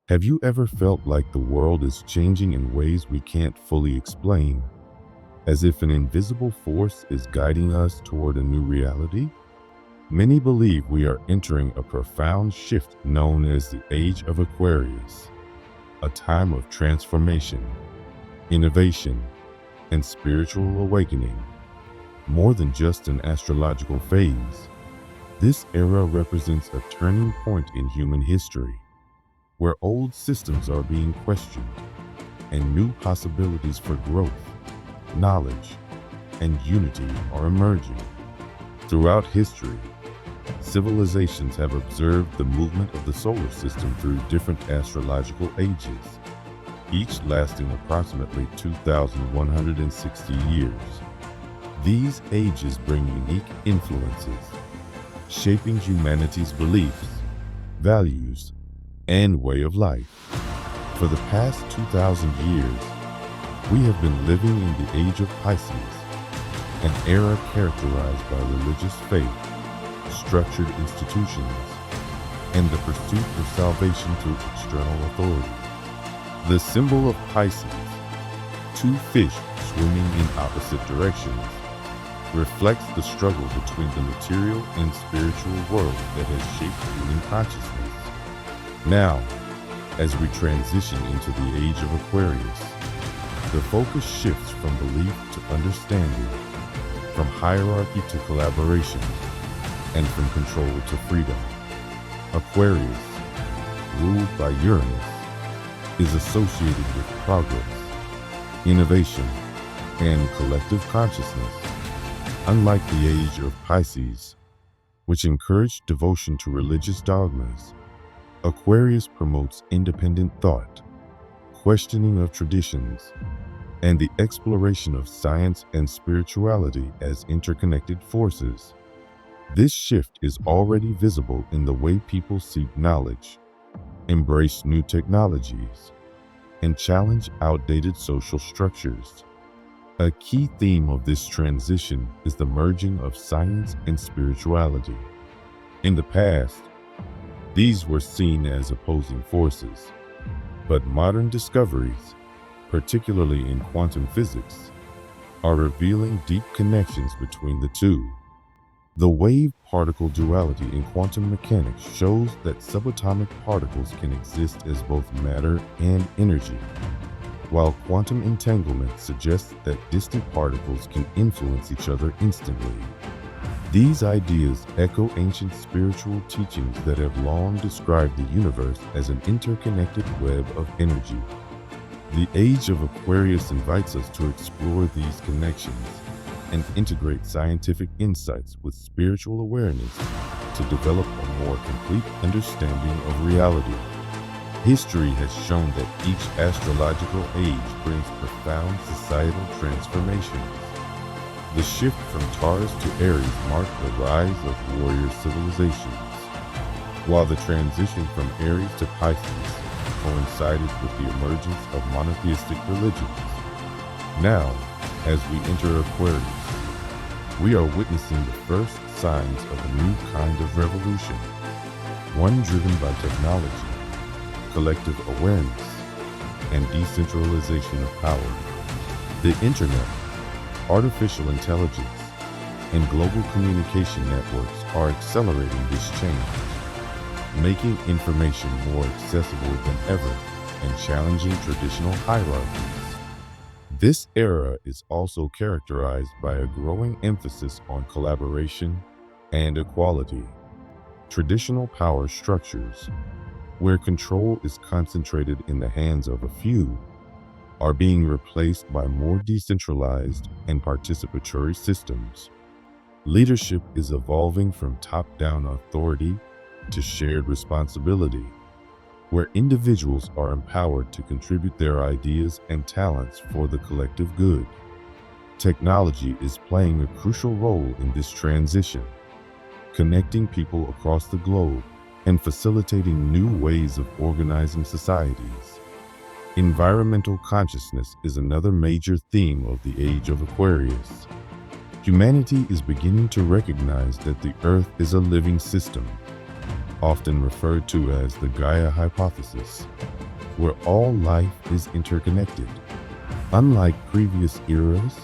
Have you ever felt like the world is changing in ways we can't fully explain, as if an invisible force is guiding us toward a new reality? Many believe we are entering a profound shift known as the Age of Aquarius, a time of transformation, innovation, and spiritual awakening. More than just an astrological phase, this era represents a turning point in human history, where old systems are being questioned and new possibilities for growth, knowledge, and unity are emerging. Throughout history, civilizations have observed the movement of the solar system through different astrological ages, each lasting approximately 2,160 years. These ages bring unique influences, shaping humanity's beliefs, values, and way of life. For the past 2,000 years, we have been living in the Age of Pisces, an era characterized by religious faith, structured institutions, and the pursuit of salvation through external authority. The symbol of Pisces, two fish swimming in opposite directions, reflects the struggle between the material and spiritual world that has shaped human consciousness. Now, as we transition into the Age of Aquarius, the focus shifts from belief to understanding, from hierarchy to collaboration, and from control to freedom. Aquarius, ruled by Uranus, is associated with progress, innovation, and collective consciousness. Unlike the Age of Pisces, which encouraged devotion to religious dogmas, Aquarius promotes independent thought, questioning of traditions, and the exploration of science and spirituality as interconnected forces. This shift is already visible in the way people seek knowledge, embrace new technologies, and challenge outdated social structures. A key theme of this transition is the merging of science and spirituality. In the past, these were seen as opposing forces, but modern discoveries, particularly in quantum physics, are revealing deep connections between the two. The wave-particle duality in quantum mechanics shows that subatomic particles can exist as both matter and energy, while quantum entanglement suggests that distant particles can influence each other instantly. These ideas echo ancient spiritual teachings that have long described the universe as an interconnected web of energy. The Age of Aquarius invites us to explore these connections and integrate scientific insights with spiritual awareness to develop a more complete understanding of reality. History has shown that each astrological age brings profound societal transformations. The shift from Taurus to Aries marked the rise of warrior civilizations, while the transition from Aries to Pisces coincided with the emergence of monotheistic religions. Now, as we enter Aquarius, we are witnessing the first signs of a new kind of revolution, one driven by technology, collective awareness, and decentralization of power. The internet, artificial intelligence, and global communication networks are accelerating this change, making information more accessible than ever and challenging traditional hierarchies. This era is also characterized by a growing emphasis on collaboration and equality. Traditional power structures, where control is concentrated in the hands of a few, are being replaced by more decentralized and participatory systems. Leadership is evolving from top-down authority to shared responsibility, where individuals are empowered to contribute their ideas and talents for the collective good. Technology is playing a crucial role in this transition, connecting people across the globe and facilitating new ways of organizing societies. Environmental consciousness is another major theme of the Age of Aquarius. Humanity is beginning to recognize that the Earth is a living system, often referred to as the Gaia hypothesis. where all life is interconnected. Unlike previous eras,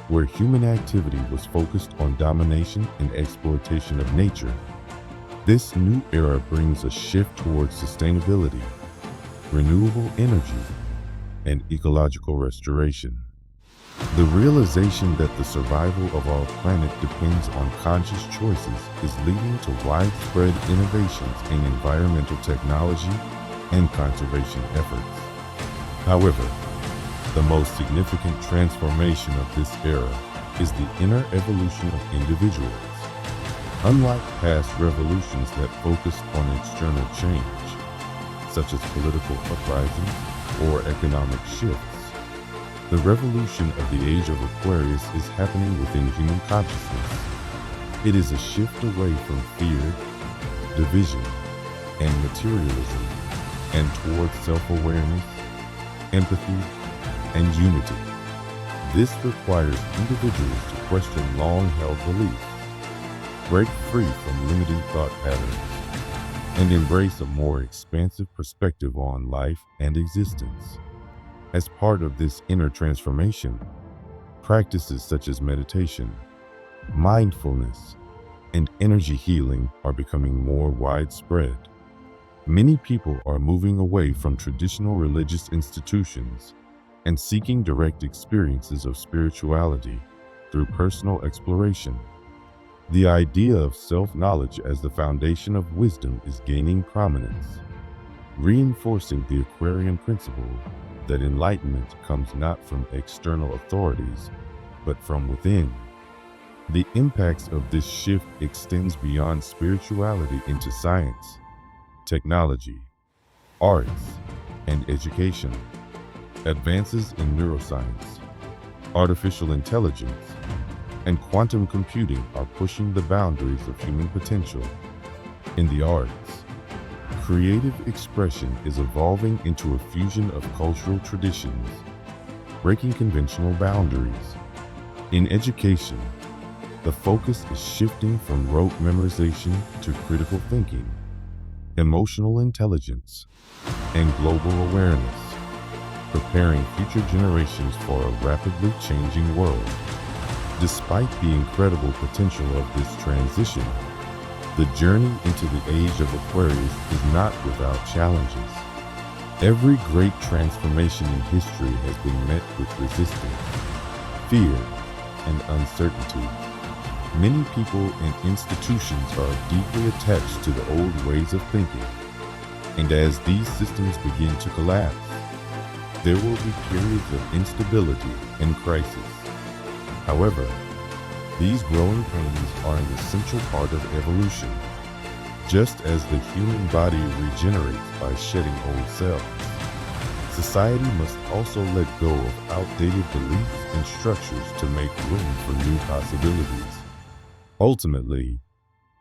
where human activity was focused on domination and exploitation of nature, this new era brings a shift towards sustainability, renewable energy, and ecological restoration. The realization that the survival of our planet depends on conscious choices is leading to widespread innovations in environmental technology and conservation efforts. However, the most significant transformation of this era is the inner evolution of individuals. Unlike past revolutions that focused on external change, such as political uprisings or economic shifts, the revolution of the Age of Aquarius is happening within human consciousness. It is a shift away from fear, division, and materialism, and towards self-awareness, empathy, and unity. This requires individuals to question long-held beliefs, break free from limiting thought patterns, and embrace a more expansive perspective on life and existence. As part of this inner transformation, practices such as meditation, mindfulness, and energy healing are becoming more widespread. Many people are moving away from traditional religious institutions and seeking direct experiences of spirituality through personal exploration. The idea of self-knowledge as the foundation of wisdom is gaining prominence, reinforcing the Aquarian principle that enlightenment comes not from external authorities, but from within. The impacts of this shift extends beyond spirituality into science, technology, arts, and education. Advances in neuroscience, artificial intelligence, and quantum computing are pushing the boundaries of human potential. In the arts, creative expression is evolving into a fusion of cultural traditions, breaking conventional boundaries. In education, the focus is shifting from rote memorization to critical thinking, emotional intelligence, and global awareness, preparing future generations for a rapidly changing world. Despite the incredible potential of this transition, the journey into the Age of Aquarius is not without challenges. Every great transformation in history has been met with resistance, fear, and uncertainty. Many people and institutions are deeply attached to the old ways of thinking, and as these systems begin to collapse, there will be periods of instability and crisis. However, these growing pains are an essential part of evolution. Just as the human body regenerates by shedding old cells, society must also let go of outdated beliefs and structures to make room for new possibilities. Ultimately,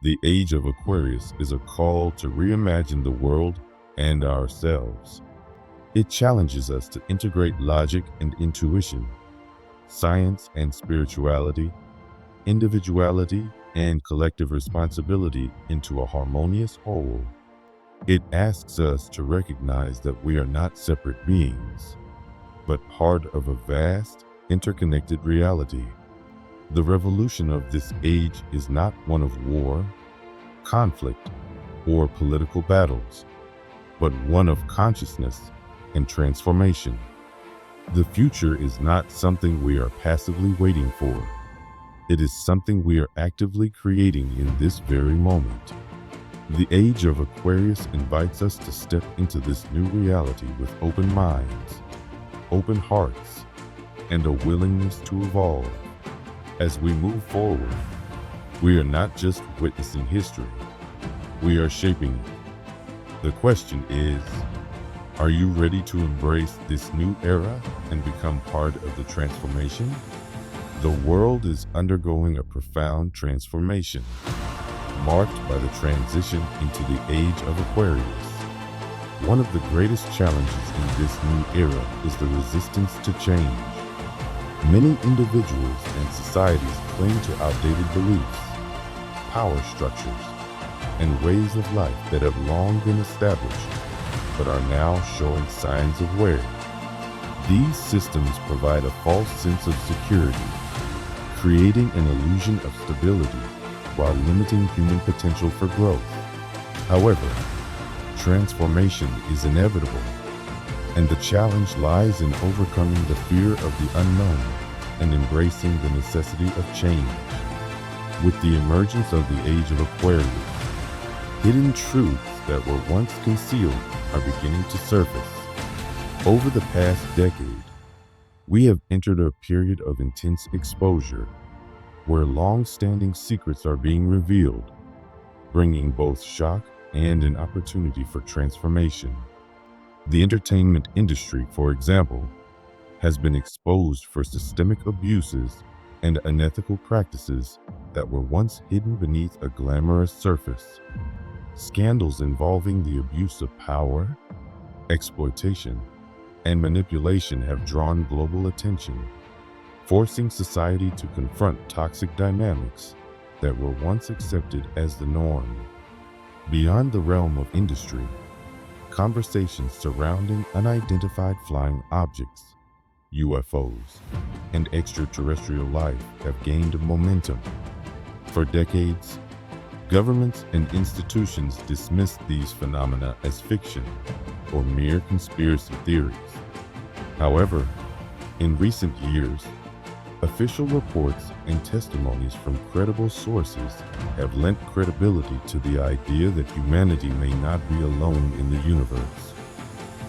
the Age of Aquarius is a call to reimagine the world and ourselves. It challenges us to integrate logic and intuition, science and spirituality, individuality and collective responsibility into a harmonious whole. It asks us to recognize that we are not separate beings, but part of a vast, interconnected reality. The revolution of this age is not one of war, conflict, or political battles, but one of consciousness and transformation. The future is not something we are passively waiting for. It is something we are actively creating in this very moment. The Age of Aquarius invites us to step into this new reality with open minds, open hearts, and a willingness to evolve. As we move forward, we are not just witnessing history, we are shaping it. The question is, are you ready to embrace this new era and become part of the transformation? The world is undergoing a profound transformation, marked by the transition into the Age of Aquarius. One of the greatest challenges in this new era is the resistance to change. Many individuals and societies cling to outdated beliefs, power structures, and ways of life that have long been established. but are now showing signs of wear. These systems provide a false sense of security, creating an illusion of stability while limiting human potential for growth. However, transformation is inevitable, and the challenge lies in overcoming the fear of the unknown and embracing the necessity of change. With the emergence of the Age of Aquarius, hidden truths that were once concealed are beginning to surface. Over the past decade, we have entered a period of intense exposure, where long-standing secrets are being revealed, bringing both shock and an opportunity for transformation. The entertainment industry, for example, has been exposed for systemic abuses and unethical practices that were once hidden beneath a glamorous surface. Scandals involving the abuse of power, exploitation, and manipulation have drawn global attention, forcing society to confront toxic dynamics that were once accepted as the norm. Beyond the realm of industry, conversations surrounding unidentified flying objects, UFOs, and extraterrestrial life have gained momentum. For decades, governments and institutions dismissed these phenomena as fiction or mere conspiracy theories. However, in recent years, official reports and testimonies from credible sources have lent credibility to the idea that humanity may not be alone in the universe.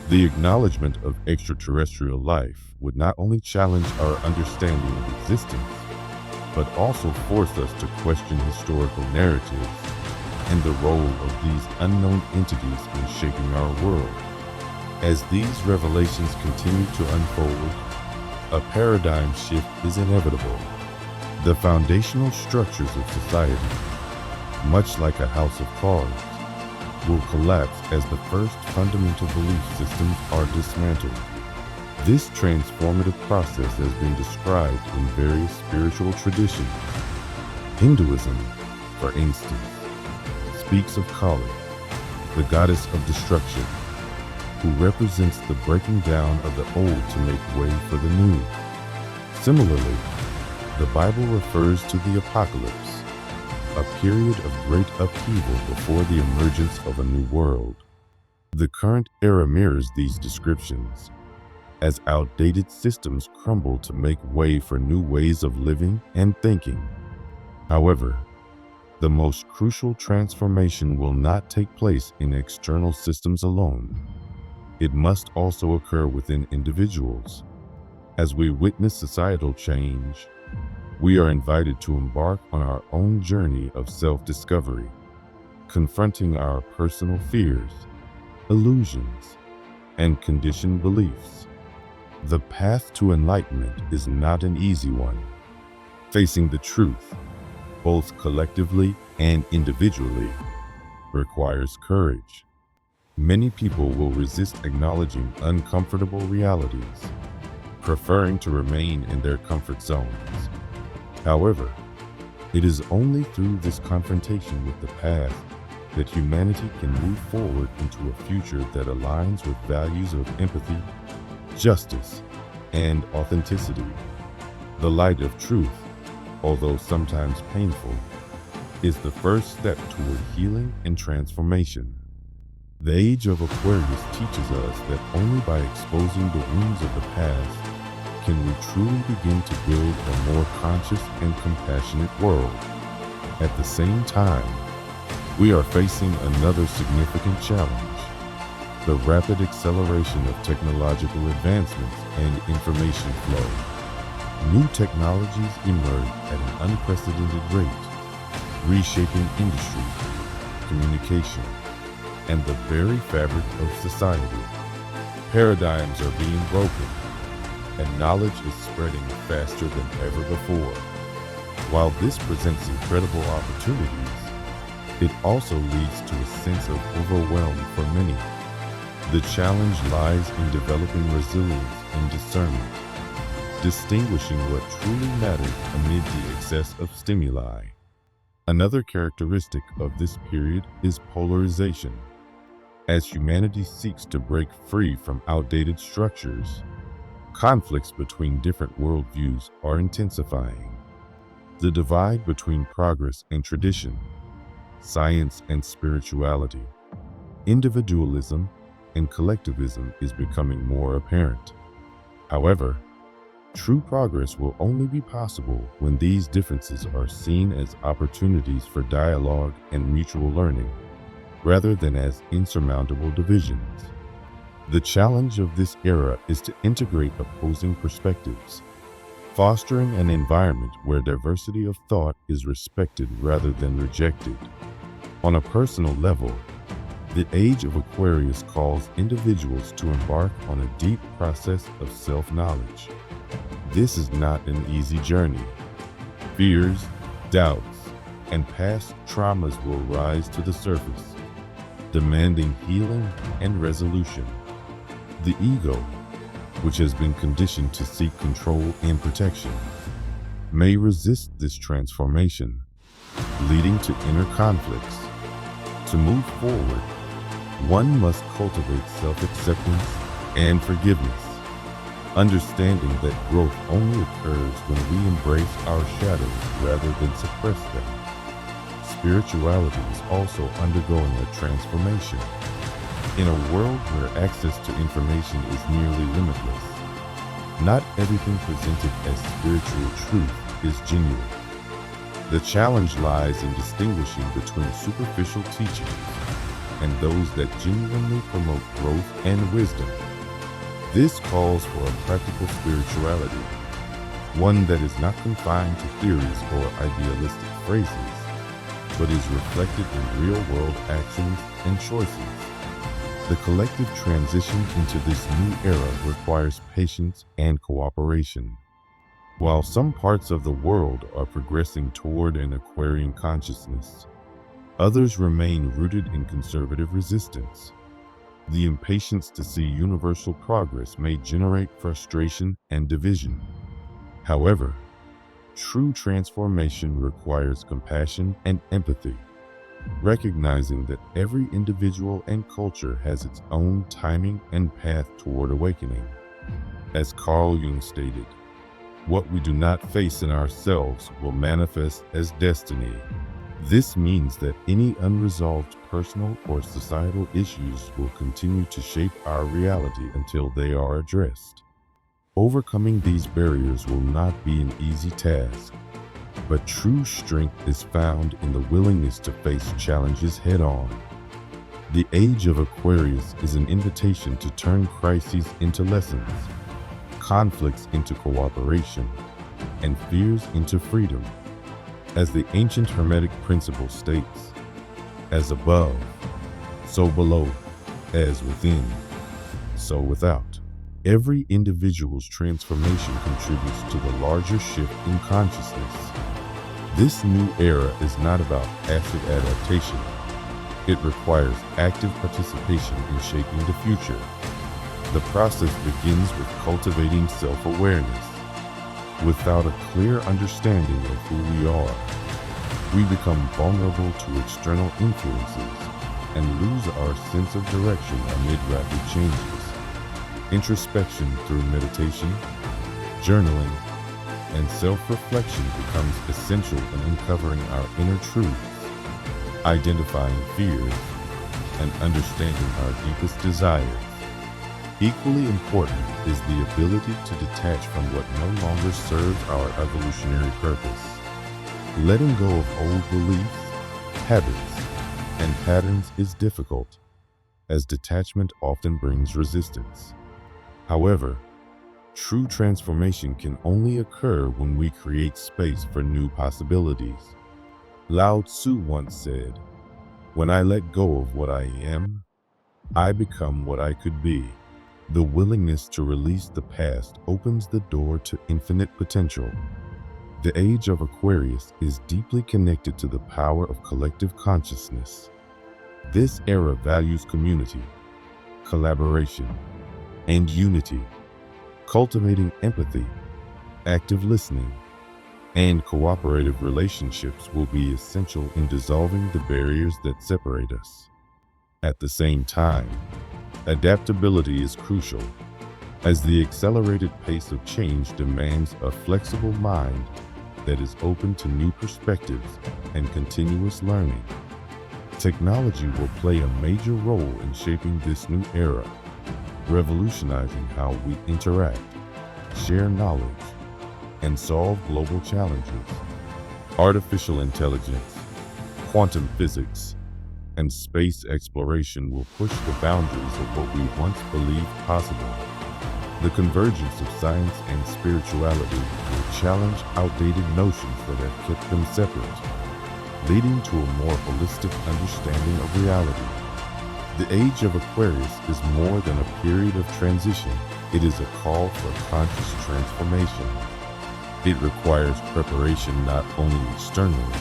The acknowledgement of extraterrestrial life would not only challenge our understanding of existence, but also force us to question historical narratives and the role of these unknown entities in shaping our world. As these revelations continue to unfold, a paradigm shift is inevitable. The foundational structures of society, much like a house of cards, will collapse as the first fundamental belief systems are dismantled. This transformative process has been described in various spiritual traditions. Hinduism, for instance, speaks of Kali, the goddess of destruction, who represents the breaking down of the old to make way for the new. Similarly, the Bible refers to the apocalypse, a period of great upheaval before the emergence of a new world. The current era mirrors these descriptions, as outdated systems crumble to make way for new ways of living and thinking. However, the most crucial transformation will not take place in external systems alone. It must also occur within individuals. As we witness societal change, we are invited to embark on our own journey of self-discovery, confronting our personal fears, illusions, and conditioned beliefs. The path to enlightenment is not an easy one. Facing the truth, both collectively and individually, requires courage. Many people will resist acknowledging uncomfortable realities, preferring to remain in their comfort zones. However, it is only through this confrontation with the past that humanity can move forward into a future that aligns with values of empathy, justice, and authenticity. The light of truth, although sometimes painful, is the first step toward healing and transformation. The Age of Aquarius teaches us that only by exposing the wounds of the past can we truly begin to build a more conscious and compassionate world. At the same time, we are facing another significant challenge: the rapid acceleration of technological advancements and information flow. New technologies emerge at an unprecedented rate, reshaping industry, communication, and the very fabric of society. Paradigms are being broken, and knowledge is spreading faster than ever before. While this presents incredible opportunities, it also leads to a sense of overwhelm for many. The challenge lies in developing resilience and discernment, distinguishing what truly matters amid the excess of stimuli. Another characteristic of this period is polarization. As humanity seeks to break free from outdated structures, conflicts between different worldviews are intensifying. The divide between progress and tradition, science and spirituality, individualism and collectivism is becoming more apparent. However, true progress will only be possible when these differences are seen as opportunities for dialogue and mutual learning, rather than as insurmountable divisions. The challenge of this era is to integrate opposing perspectives, fostering an environment where diversity of thought is respected rather than rejected. On a personal level, the Age of Aquarius calls individuals to embark on a deep process of self-knowledge. This is not an easy journey. Fears, doubts, and past traumas will rise to the surface, demanding healing and resolution. The ego, which has been conditioned to seek control and protection, may resist this transformation, leading to inner conflicts. To move forward, one must cultivate self-acceptance and forgiveness, understanding that growth only occurs when we embrace our shadows rather than suppress them. Spirituality is also undergoing a transformation. In a world where access to information is nearly limitless, not everything presented as spiritual truth is genuine. The challenge lies in distinguishing between superficial teachings and those that genuinely promote growth and wisdom. This calls for a practical spirituality, one that is not confined to theories or idealistic phrases, but is reflected in real-world actions and choices. The collective transition into this new era requires patience and cooperation. While some parts of the world are progressing toward an Aquarian consciousness, others remain rooted in conservative resistance. The impatience to see universal progress may generate frustration and division. However, true transformation requires compassion and empathy, recognizing that every individual and culture has its own timing and path toward awakening. As Carl Jung stated, what we do not face in ourselves will manifest as destiny. This means that any unresolved personal or societal issues will continue to shape our reality until they are addressed. Overcoming these barriers will not be an easy task, but true strength is found in the willingness to face challenges head-on. The Age of Aquarius is an invitation to turn crises into lessons, conflicts into cooperation, and fears into freedom. As the ancient Hermetic principle states, as above, so below, as within, so without. Every individual's transformation contributes to the larger shift in consciousness. This new era is not about passive adaptation. It requires active participation in shaping the future. The process begins with cultivating self-awareness. Without a clear understanding of who we are, we become vulnerable to external influences and lose our sense of direction amid rapid changes. Introspection through meditation, journaling, and self-reflection becomes essential in uncovering our inner truths, identifying fears, and understanding our deepest desires. Equally important is the ability to detach from what no longer serves our evolutionary purpose. Letting go of old beliefs, habits, and patterns is difficult, as detachment often brings resistance. However, true transformation can only occur when we create space for new possibilities. Lao Tzu once said, "When I let go of what I am, I become what I could be." The willingness to release the past opens the door to infinite potential. The Age of Aquarius is deeply connected to the power of collective consciousness. This era values community, collaboration, and unity. Cultivating empathy, active listening, and cooperative relationships will be essential in dissolving the barriers that separate us. At the same time, adaptability is crucial, as the accelerated pace of change demands a flexible mind that is open to new perspectives and continuous learning. Technology will play a major role in shaping this new era, revolutionizing how we interact, share knowledge, and solve global challenges. Artificial intelligence, quantum physics, and space exploration will push the boundaries of what we once believed possible. The convergence of science and spirituality will challenge outdated notions that have kept them separate, leading to a more holistic understanding of reality. The Age of Aquarius is more than a period of transition. It is a call for conscious transformation. It requires preparation not only externally,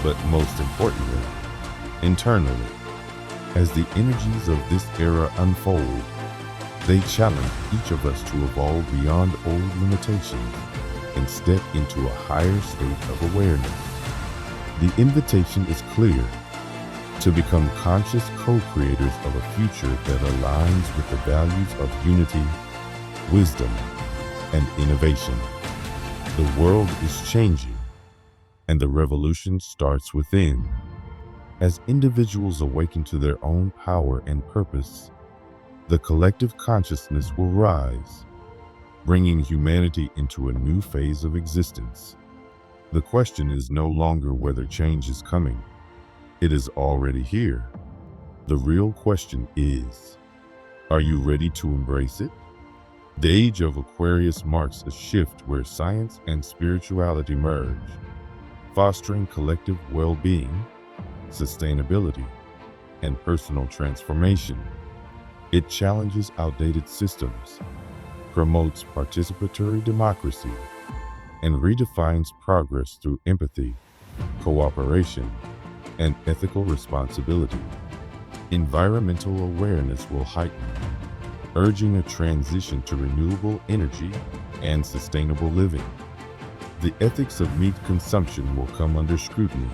but most importantly, internally. As the energies of this era unfold, they challenge each of us to evolve beyond old limitations and step into a higher state of awareness. The invitation is clear: to become conscious co-creators of a future that aligns with the values of unity, wisdom, and innovation. The world is changing, and the revolution starts within. As individuals awaken to their own power and purpose, the collective consciousness will rise, bringing humanity into a new phase of existence. The question is no longer whether change is coming. It is already here. The real question is, are you ready to embrace it? The Age of Aquarius marks a shift where science and spirituality merge, fostering collective well-being, sustainability, and personal transformation. It challenges outdated systems, promotes participatory democracy, and redefines progress through empathy, cooperation, and ethical responsibility. Environmental awareness will heighten, urging a transition to renewable energy and sustainable living. The ethics of meat consumption will come under scrutiny,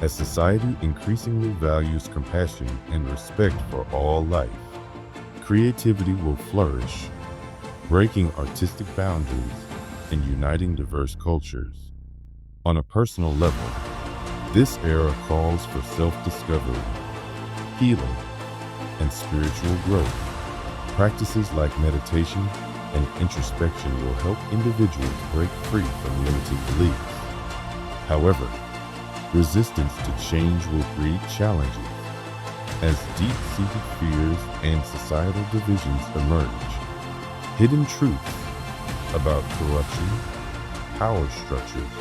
as society increasingly values compassion and respect for all life. Creativity will flourish, breaking artistic boundaries and uniting diverse cultures. On a personal level, this era calls for self-discovery, healing, and spiritual growth. Practices like meditation and introspection will help individuals break free from limiting beliefs. However, resistance to change will create challenges as deep-seated fears and societal divisions emerge. Hidden truths about corruption, power structures,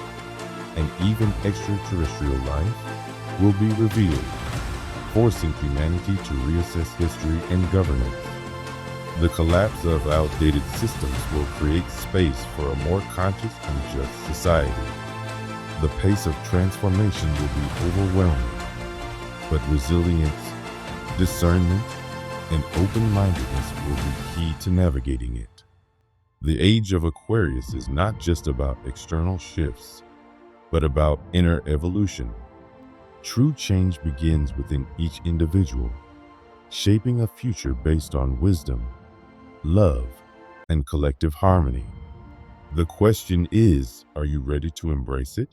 and even extraterrestrial life will be revealed, forcing humanity to reassess history and governance. The collapse of outdated systems will create space for a more conscious and just society. The pace of transformation will be overwhelming, but resilience, discernment, and open-mindedness will be key to navigating it. The Age of Aquarius is not just about external shifts, but about inner evolution. True change begins within each individual, shaping a future based on wisdom, love, and collective harmony. The question is, are you ready to embrace it?